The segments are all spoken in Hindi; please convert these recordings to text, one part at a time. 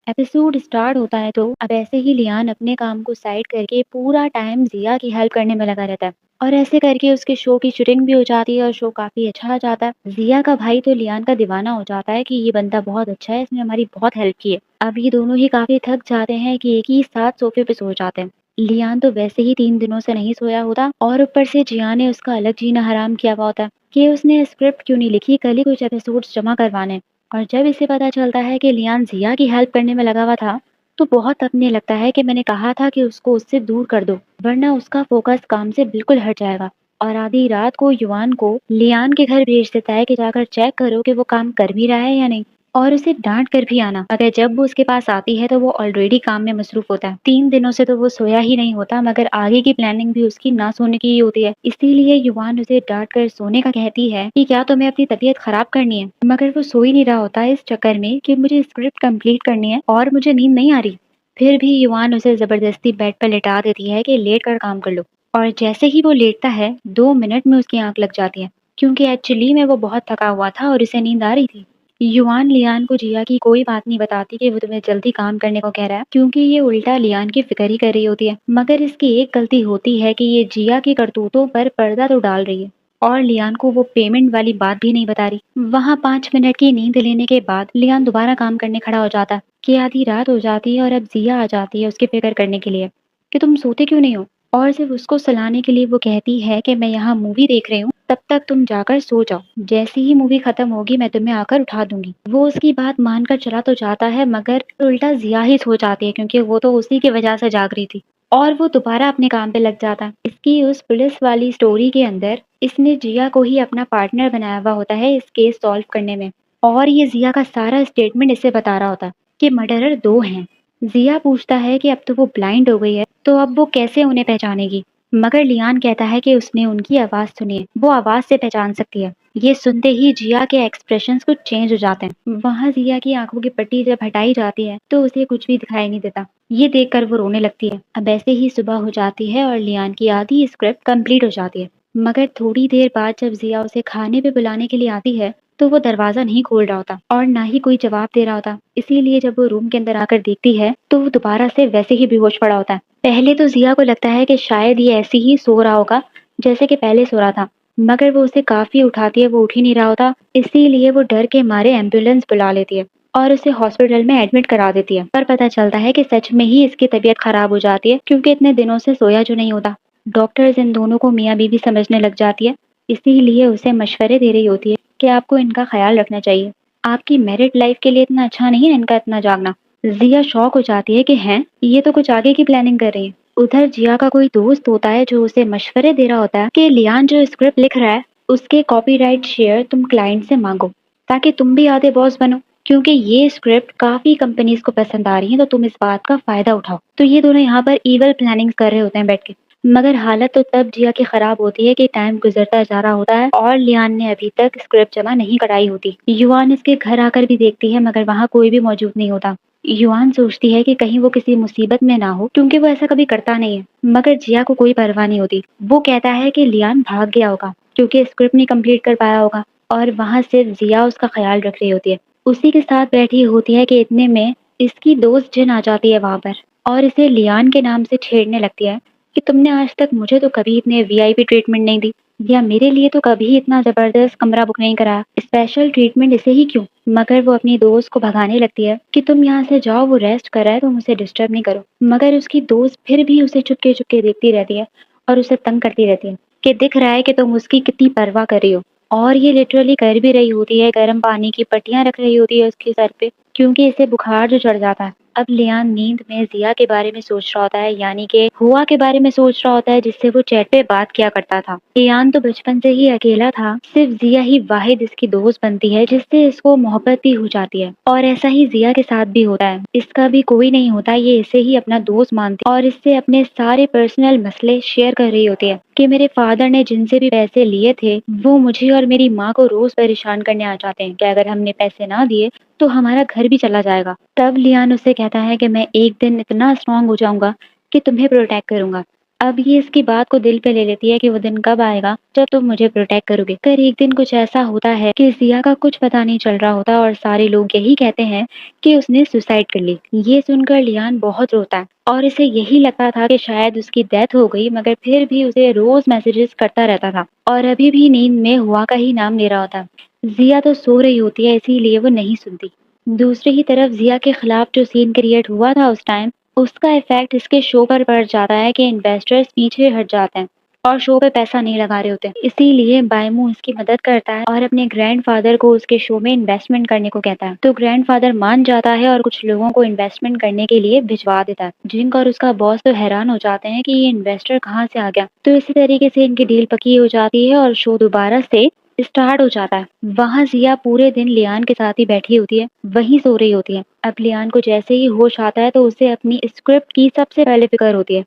एपिसोड स्टार्ट होता है तो अब ऐसे ही लियान अपने काम को साइड करके पूरा टाइम जिया की हेल्प करने में लगा रहता है। और ऐसे करके उसके शो की शूटिंग भी हो जाती है और शो काफी अच्छा जाता है। जिया का भाई तो लियान का दीवाना हो जाता है कि ये बंदा बहुत अच्छा है, इसने हमारी बहुत हेल्प की है। अब ये दोनों ही काफी थक जाते हैं कि एक ही साथ सोफे पे सो जाते हैं। लियान तो वैसे ही 3 दिनों से नहीं सोया होता और ऊपर से जिया ने उसका अलग जीना हराम किया हुआ होता है कि उसने स्क्रिप्ट क्यों नहीं लिखी, कल ही कुछ एपिसोड्स जमा करवाने। और जब इसे पता चलता है कि लियान जिया की हेल्प करने में लगा हुआ था, तो बहुत अपने लगता है कि मैंने कहा था कि उसको उससे दूर कर दो, वरना उसका फोकस काम से बिल्कुल हट जाएगा। और आधी रात को युवान को लियान के घर भेज देता है कि जाकर चेक करो कि वो काम कर भी रहा है या नहीं, और उसे डांट कर भी आना। अगर जब वो उसके पास आती है तो वो ऑलरेडी काम में मसरूफ होता है। 3 दिनों से तो वो सोया ही नहीं होता, मगर आगे की प्लानिंग भी उसकी ना सोने की ही होती है। इसीलिए युवान उसे डांट कर सोने का कहती है कि क्या तुम्हें अपनी तबीयत खराब करनी है, मगर वो सो ही नहीं रहा होता है इस चक्कर में कि मुझे स्क्रिप्ट कंप्लीट करनी है और मुझे नींद नहीं आ रही। फिर भी युवान उसे जबरदस्ती बेड पर लेटा देती है कि लेट कर काम कर लो। और जैसे ही वो लेटता है 2 मिनट में उसकी आंख लग जाती है, क्योंकि एक्चुअली में वो बहुत थका हुआ था और उसे नींद आ रही थी। युआन लियान को जिया की कोई बात नहीं बताती कि वो तुम्हें जल्दी काम करने को कह रहा है, क्योंकि ये उल्टा लियान की फिक्र ही कर रही होती है। मगर इसकी एक गलती होती है कि ये जिया की करतूतों पर पर्दा तो डाल रही है और लियान को वो पेमेंट वाली बात भी नहीं बता रही। वहाँ 5 मिनट की नींद लेने के बाद लियान दोबारा काम करने खड़ा हो जाता है कि आधी रात हो जाती है और अब जिया आ जाती है उसकी फिक्र करने के लिए कि तुम सोते क्यों नहीं हो। और सिर्फ उसको सुलाने के लिए वो कहती है कि मैं यहाँ मूवी देख रही हूँ, तब तक तुम जाकर सो जाओ, जैसी ही मूवी खत्म होगी मैं तुम्हें आकर उठा दूंगी। वो उसकी बात मानकर चला तो जाता है, मगर उल्टा जिया ही सो जाती है क्योंकि वो तो उसी की वजह से जाग रही थी। और वो दोबारा अपने काम पे लग जाता है। इसकी उस पुलिस वाली स्टोरी के अंदर इसने जिया को ही अपना पार्टनर बनाया हुआ होता है इस केस सॉल्व करने में। और ये जिया का सारा स्टेटमेंट इसे बता रहा होता है कि मर्डरर दो हैं। जिया पूछता है कि अब तो वो ब्लाइंड हो गई है, तो अब वो कैसे उन्हें पहचानेगी। मगर लियान कहता है कि उसने उनकी आवाज सुनी है, वो आवाज से पहचान सकती है। ये सुनते ही जिया के एक्सप्रेशंस कुछ चेंज हो जाते हैं। वहाँ जिया की आंखों की पट्टी जब हटाई जाती है तो उसे कुछ भी दिखाई नहीं देता। ये देखकर वो रोने लगती है। अब ऐसे ही सुबह हो जाती है और लियान की आधी स्क्रिप्ट कंप्लीट हो जाती है। मगर थोड़ी देर बाद जब जिया उसे खाने पे बुलाने के लिए आती है, तो वो दरवाजा नहीं खोल रहा होता और ना ही कोई जवाब दे रहा होता। इसीलिए जब वो रूम के अंदर आकर देखती है तो वो दोबारा से वैसे ही बेहोश पड़ा होता है। पहले तो जिया को लगता है कि शायद ये ऐसे ही सो रहा होगा जैसे कि पहले सो रहा था, मगर वो उसे काफी उठाती है, वो उठ ही नहीं रहा होता। इसीलिए वो डर के मारे एम्बुलेंस बुला लेती है और उसे हॉस्पिटल में एडमिट करा देती है। पर पता चलता है कि सच में ही इसकी तबीयत खराब हो जाती है, क्योंकि इतने दिनों से सोया जो नहीं होता। डॉक्टर्स इन दोनों को मियाँ बीवी समझने लग जाती है, इसीलिए उसे मशवरे दे रही होती है कि आपको इनका ख्याल रखना चाहिए, आपकी मैरिड लाइफ के लिए इतना अच्छा नहीं है इनका इतना जागना। जिया शॉक हो जाती है कि हैं, ये तो कुछ आगे की प्लानिंग कर रही है। उधर जिया का कोई दोस्त होता है जो उसे मशवरे दे रहा होता है कि लियान जो स्क्रिप्ट लिख रहा है उसके कॉपीराइट शेयर तुम क्लाइंट से मांगो, ताकि तुम भी आधे बॉस बनो, क्योंकि ये स्क्रिप्ट काफी कंपनीज को पसंद आ रही है, तो तुम इस बात का फायदा उठाओ। तो ये दोनों यहाँ पर इवल प्लानिंग कर रहे होते हैं बैठ के। मगर हालत तो तब जिया की खराब होती है कि टाइम गुजरता जा रहा होता है और लियान ने अभी तक स्क्रिप्ट जमा नहीं कराई होती। युआन इसके घर आकर भी देखती है, मगर वहाँ कोई भी मौजूद नहीं होता। युआन सोचती है कि कहीं वो किसी मुसीबत में ना हो, क्योंकि वो ऐसा कभी करता नहीं है। मगर जिया को कोई परवाह नहीं होती। वो कहता है कि लियान भाग गया होगा क्योंकि स्क्रिप्ट नहीं कंप्लीट कर पाया होगा, और वहाँ सिर्फ जिया उसका ख्याल रख रही होती है। उसी के साथ बैठी होती है कि इतने में इसकी दोस्त जिन आ जाती है वहां पर और इसे लियान के नाम से छेड़ने लगती है कि तुमने आज तक मुझे तो कभी इतने वीआईपी ट्रीटमेंट नहीं दी, या मेरे लिए तो कभी इतना जबरदस्त कमरा बुक नहीं कराया, स्पेशल ट्रीटमेंट इसे ही क्यों। मगर वो अपनी दोस्त को भगाने लगती है कि तुम यहाँ से जाओ, वो रेस्ट कर रहा है, तुम उसे डिस्टर्ब नहीं करो। मगर उसकी दोस्त फिर भी उसे चुपके चुपके देखती रहती है और उसे तंग करती रहती है कि दिख रहा है कि तुम उसकी कितनी परवाह कर रही हो। और ये लिटरली कर भी रही होती है, गर्म पानी की पट्टियां रख रही होती है उसके सर पे, क्योंकि इसे बुखार जो चढ़ जाता है। अब लियान नींद में जिया के बारे में सोच रहा होता है, यानी कि हुआ के बारे में सोच रहा होता है जिससे वो चैट पे बात किया करता था। लियान तो बचपन से ही अकेला था, सिर्फ जिया ही वाहिद इसकी दोस्त बनती है जिससे इसको मोहब्बत भी हो जाती है। और ऐसा ही जिया के साथ भी होता है, इसका भी कोई नहीं होता, ये इसे ही अपना दोस्त मानती है और इससे अपने सारे पर्सनल मसले शेयर कर रही होती है कि मेरे फादर ने जिनसे भी पैसे लिए थे वो मुझे और मेरी माँ को रोज परेशान करने आ जाते हैं कि अगर हमने पैसे ना दिए तो हमारा घर भी चला जाएगा। तब लियान उससे कहता है कि मैं एक दिन इतना स्ट्रांग हो जाऊंगा कि तुम्हें प्रोटेक्ट करूंगा। अब ये इसकी बात को दिल पे ले लेती है कि वो दिन कब आएगा जब तुम मुझे प्रोटेक्ट करोगे। कर एक दिन कुछ ऐसा होता है कि जिया का कुछ पता नहीं चल रहा होता और सारे लोग यही कहते हैं कि उसने सुसाइड कर ली। ये सुनकर लियान बहुत रोता है और इसे यही लगता था कि शायद उसकी डेथ हो गई, मगर फिर भी उसे रोज मैसेजेस करता रहता था और अभी भी नींद में हुआ का ही नाम ले रहा होता। जिया तो सो रही होती है, इसीलिए वो नहीं सुनती। दूसरी ही तरफ जिया के खिलाफ जो सीन क्रिएट हुआ था उस टाइम, उसका इफेक्ट इसके शो पर पड़ जाता है कि इन्वेस्टर्स पीछे हट जाते हैं और शो पे पैसा नहीं लगा रहे होते। इसीलिए बायमू उसकी मदद करता है और अपने ग्रैंडफादर को उसके शो में इन्वेस्टमेंट करने को कहता है। तो ग्रैंडफादर मान जाता है और कुछ लोगों को इन्वेस्टमेंट करने के लिए भिजवा देता है। जिंक और उसका बॉस तो हैरान हो जाते हैं कि ये इन्वेस्टर कहाँ से आ गया। तो इसी तरीके से इनकी डील पक्की हो जाती है और शो दोबारा से स्टार्ट हो जाता है। वहाँ जिया पूरे दिन लियान के साथ ही बैठी होती है, वहीं सो रही होती है। अब लियान को जैसे ही होश आता है तो उसे अपनी स्क्रिप्ट की सबसे पहले फिक्र होती है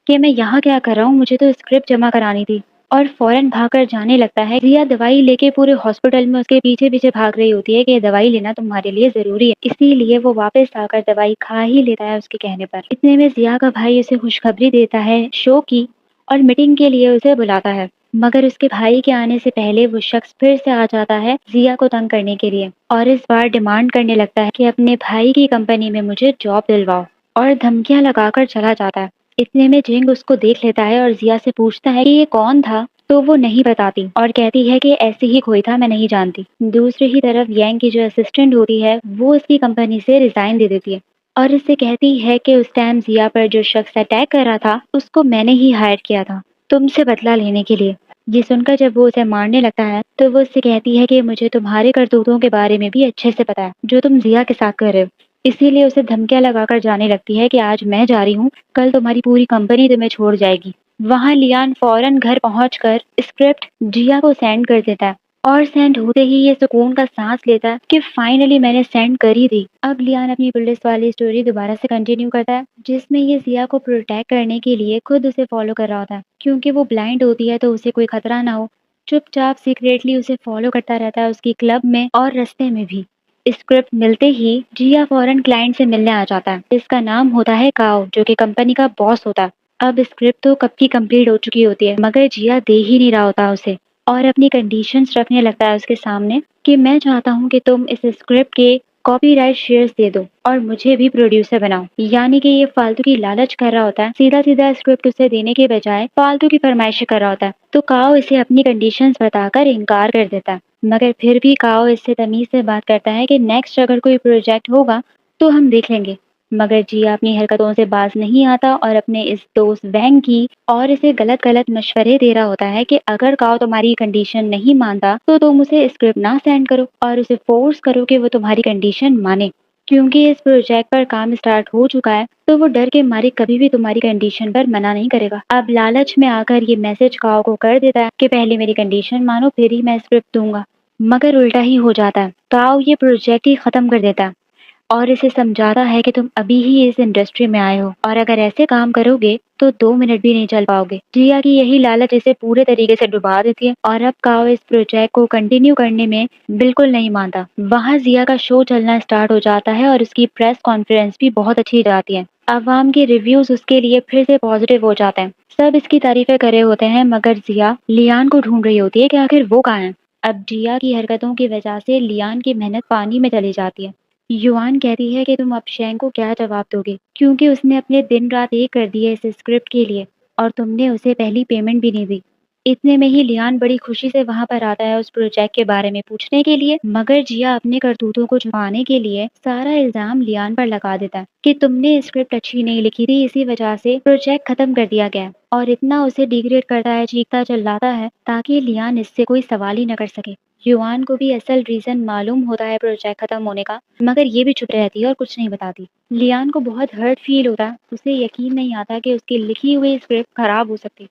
कि मैं यहाँ क्या कर रहा हूँ, मुझे तो स्क्रिप्ट जमा करानी थी। और फौरन भागकर जाने लगता है। जिया दवाई लेके पूरे हॉस्पिटल में उसके पीछे पीछे भाग रही होती है कि ये दवाई लेना तुम्हारे लिए जरूरी है। इसीलिए वो वापस आकर दवाई खा ही लेता है उसके कहने पर। इतने में जिया का भाई उसे खुशखबरी देता है शो की और मीटिंग के लिए उसे बुलाता है। मगर उसके भाई के आने से पहले वो शख्स फिर से आ जाता है जिया को तंग करने के लिए और इस बार डिमांड करने लगता है कि अपने भाई की कंपनी में मुझे जॉब दिलवाओ, और धमकियां लगाकर चला जाता है। इतने में जिंग उसको देख लेता है और जिया से पूछता है कि ये कौन था, तो वो नहीं बताती और कहती है कि ऐसे ही कोई था, मैं नहीं जानती। दूसरी ही तरफ यांग की जो असिस्टेंट होती है वो उसकी कंपनी से रिजाइन दे देती है और इससे कहती है कि उस टाइम जिया पर जो शख्स अटैक कर रहा था उसको मैंने ही हायर किया था तुमसे बदला लेने के लिए। ये सुनकर जब वो उसे मारने लगता है तो वो उससे कहती है कि मुझे तुम्हारे करतूतों के बारे में भी अच्छे से पता है जो तुम जिया के साथ कर रहे हो। इसीलिए उसे धमकियां लगाकर जाने लगती है कि आज मैं जा रही हूँ, कल तुम्हारी पूरी कंपनी तुम्हें छोड़ जाएगी। वहाँ लियान फौरन घर पहुंचकर स्क्रिप्ट जिया को सेंड कर देता है और सेंड होते ही ये सुकून का सांस लेता है कि फाइनली मैंने सेंड कर ही दी। अब लियान अपनी पुलिस वाली स्टोरी दोबारा से कंटिन्यू करता है, जिसमें ये जिया को प्रोटेक्ट करने के लिए खुद उसे फॉलो कर रहा होता है। क्योंकि वो ब्लाइंड होती है तो उसे कोई खतरा ना हो, चुपचाप सीक्रेटली उसे फॉलो करता रहता है उसकी क्लब में और रास्ते में भी। स्क्रिप्ट मिलते ही जिया फौरन क्लाइंट से मिलने आ जाता है, जिसका नाम होता है काओ, जो कि कंपनी का बॉस होता है। अब स्क्रिप्ट तो कब की कंप्लीट हो चुकी होती है, मगर जिया दे ही नहीं रहा होता उसे और अपनी कंडीशंस रखने लगता है उसके सामने कि मैं चाहता हूँ कि तुम इस स्क्रिप्ट के कॉपीराइट शेयर्स दे दो और मुझे भी प्रोड्यूसर बनाओ। यानी कि ये फालतू की लालच कर रहा होता है, सीधा सीधा स्क्रिप्ट उसे देने के बजाय फालतू की फरमाइशें कर रहा होता है। तो काओ इसे अपनी कंडीशंस बताकर इनकार कर देता है, मगर फिर भी काओ इससे तमीज से बात करता है कि नेक्स्ट अगर कोई प्रोजेक्ट होगा तो हम देख लेंगे। मगर जिया अपनी हरकतों से बाज नहीं आता और अपने इस दोस्त वैंग की और इसे गलत गलत मशवरे दे रहा होता है कि अगर काओ तुम्हारी कंडीशन नहीं मानता तो तुम उसे स्क्रिप्ट ना सेंड करो और उसे फोर्स करो कि वो तुम्हारी कंडीशन माने। क्योंकि इस प्रोजेक्ट पर काम स्टार्ट हो चुका है तो वो डर के मारे कभी भी तुम्हारी कंडीशन पर मना नहीं करेगा। अब लालच में आकर ये मैसेज काओ को कर देता है कि पहले मेरी कंडीशन मानो फिर ही मैं स्क्रिप्ट दूंगा। मगर उल्टा ही हो जाता है, काओ ये प्रोजेक्ट ही खत्म कर देता है और इसे समझाता है कि तुम अभी ही इस इंडस्ट्री में आए हो और अगर ऐसे काम करोगे तो 2 मिनट भी नहीं चल पाओगे। जिया की यही लालच इसे पूरे तरीके से डुबा देती है और अब काओ इस प्रोजेक्ट को कंटिन्यू करने में बिल्कुल नहीं मानता। वहाँ जिया का शो चलना स्टार्ट हो जाता है और उसकी प्रेस कॉन्फ्रेंस भी बहुत अच्छी जाती है। अवाम के रिव्यूज उसके लिए फिर से पॉजिटिव हो जाते हैं, सब इसकी तारीफें करे होते हैं, मगर जिया लियान को ढूंढ रही होती है कि आखिर वो कहाँ है। अब जिया की हरकतों की वजह से लियान की मेहनत पानी में चली जाती है। युआन कहती है कि तुम अब शेंग को क्या जवाब दोगे, क्योंकि उसने अपने दिन रात एक कर दिए इस स्क्रिप्ट के लिए और तुमने उसे पहली पेमेंट भी नहीं दी। इतने में ही लियान बड़ी खुशी से वहां पर आता है उस प्रोजेक्ट के बारे में पूछने के लिए, मगर जिया अपने करतूतों को छुपाने के लिए सारा इल्जाम लियान पर लगा देता है कि तुमने स्क्रिप्ट अच्छी नहीं लिखी थी, इसी वजह से प्रोजेक्ट खत्म कर दिया गया। और इतना उसे डिग्रेड करता है, चीखता चिल्लाता है ताकि लियान इससे कोई सवाल ही न कर सके। युआन को भी असल रीजन मालूम होता है प्रोजेक्ट खत्म होने का, मगर ये भी चुप रहती है और कुछ नहीं बताती। लियान को बहुत हर्ट फील होता है, उसे यकीन नहीं आता कि उसकी लिखी हुई स्क्रिप्ट खराब हो सकती।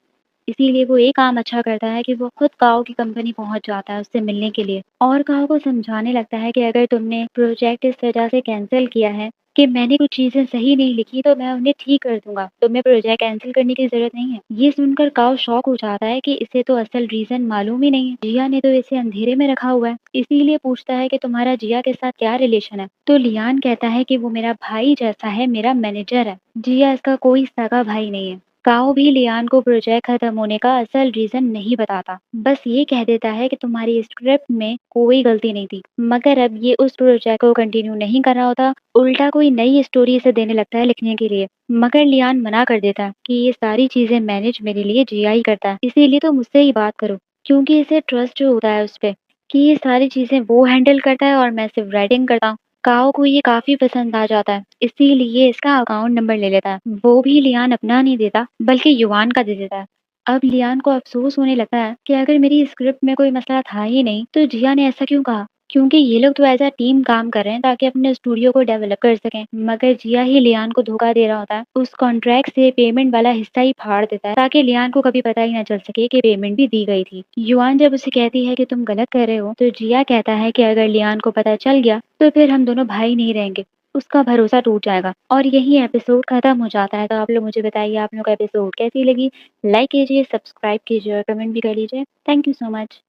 इसीलिए वो एक काम अच्छा करता है कि वो खुद काओ की कंपनी पहुंच जाता है उससे मिलने के लिए और काओ को समझाने लगता है कि अगर तुमने प्रोजेक्ट इस वजह से कैंसिल किया है कि मैंने कुछ चीजें सही नहीं लिखी तो मैं उन्हें ठीक कर दूंगा, तुम्हें प्रोजेक्ट कैंसिल करने की जरूरत नहीं है। ये सुनकर काओ शॉक हो जाता है कि इसे तो असल रीजन मालूम ही नहीं है, जिया ने तो इसे अंधेरे में रखा हुआ है। इसीलिए पूछता है कि तुम्हारा जिया के साथ क्या रिलेशन है, तो लियान कहता है कि वो मेरा भाई जैसा है, मेरा मैनेजर है। जिया इसका कोई सगा भाई नहीं है। काओ भी लियान को प्रोजेक्ट खत्म होने का असल रीजन नहीं बताता, बस ये कह देता है कि तुम्हारी स्क्रिप्ट में कोई गलती नहीं थी। मगर अब ये उस प्रोजेक्ट को कंटिन्यू नहीं कर रहा होता, उल्टा कोई नई स्टोरी इसे देने लगता है लिखने के लिए। मगर लियान मना कर देता है कि ये सारी चीजें मैनेज मेरे लिए जिया ही करता है, इसीलिए तो मुझसे ही बात करो। क्योंकि इसे ट्रस्ट जो होता है उस पे, कि ये सारी चीजें वो हैंडल करता है और मैं सिर्फ राइटिंग करता हूँ। काओ को ये काफ़ी पसंद आ जाता है, इसीलिए इसका अकाउंट नंबर ले लेता है। वो भी लियान अपना नहीं देता, बल्कि युवान का दे देता है। अब लियान को अफ़सोस होने लगता है कि अगर मेरी स्क्रिप्ट में कोई मसला था ही नहीं, तो जिया ने ऐसा क्यों कहा? क्योंकि ये लोग तो एज़ अ टीम काम कर रहे हैं ताकि अपने स्टूडियो को डेवलप कर सकें। मगर जिया ही लियान को धोखा दे रहा होता है। उस कॉन्ट्रैक्ट से पेमेंट वाला हिस्सा ही फाड़ देता है ताकि लियान को कभी पता ही ना चल सके कि पेमेंट भी दी गई थी। युआन जब उसे कहती है कि तुम गलत कर रहे हो, तो जिया कहता है कि अगर लियान को पता चल गया, तो फिर हम दोनों भाई नहीं रहेंगे। उसका भरोसा टूट जाएगा और यही एपिसोड खत्म हो जाता है। तो आप लोग मुझे बताइए आप लोग को एपिसोड कैसी लगी? लाइक कीजिए, सब्सक्राइब कीजिए और कमेंट भी कर लीजिए। Thank you so much.